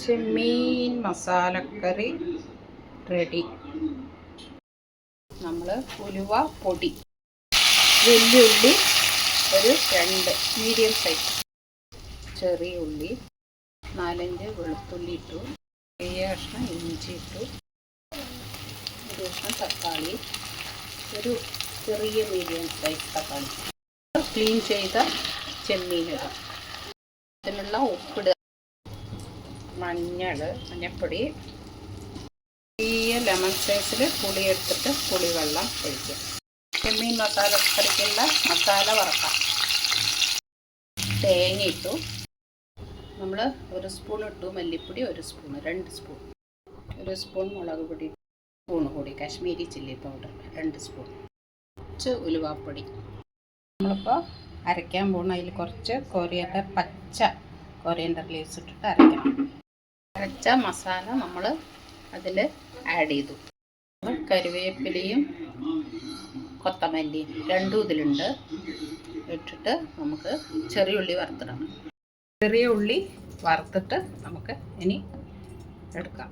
ചെമ്മീൻ മസാലക്കറി ready. നമ്മൾ ഉലുവ പൊടി, വെല്ലുള്ളി ഒരു 2 മീഡിയം സൈസ്, ചെറിയ ഉള്ളി 4-5 വെളുത്തുള്ളി ഇട്ടു, 7 കഷ്ണം ഇഞ്ചി ഇട്ടു, 1 കഷ്ണം തക്കാളി, ഒരു ചെറിയ മീഡിയം സൈസ് തക്കാളി, ക്ലീൻ ചെയ്ത ചെമ്മീനിടുക, ഇതിനുള്ള ഉപ്പിടുക, മഞ്ഞൾപ്പൊടി, ചെറിയ ലെമൺ സൈസിൽ പുളി എടുത്തിട്ട് പുളിവെള്ളം ഒഴിക്കുക. ചെമ്മീൻ മസാലക്കറിക്കുള്ള മസാല വറക്കാം. തേങ്ങ ഇട്ടു, നമ്മൾ 1 സ്പൂൺ ഇട്ടു മല്ലിപ്പൊടി, 1 സ്പൂൺ 2 സ്പൂൺ, 1 സ്പൂൺ മുളക് പൊടി, സ്പൂൺ കൂടി കാശ്മീരി ചില്ലി പൗഡർ 2 സ്പൂൺ, കുറച്ച് ഉലുവാപ്പൊടി. നമ്മളിപ്പോൾ അരയ്ക്കാൻ പോകുന്ന അതിൽ കുറച്ച് പച്ച കൊറിയൻഡർ ലീവ്സ് ഇട്ടിട്ട് അരയ്ക്കണം. അരച്ച മസാല നമ്മൾ അതിൽ ആഡ് ചെയ്തു. കറിവേപ്പിലയും കൊത്തമല്ലിയും 2 ഇതിലുണ്ട് ഇട്ടിട്ട് നമുക്ക് ചെറിയ ഉള്ളി വറുത്തിടണം. ചെറിയ ഉള്ളി വറുത്തിട്ട് നമുക്ക് ഇനി എടുക്കാം.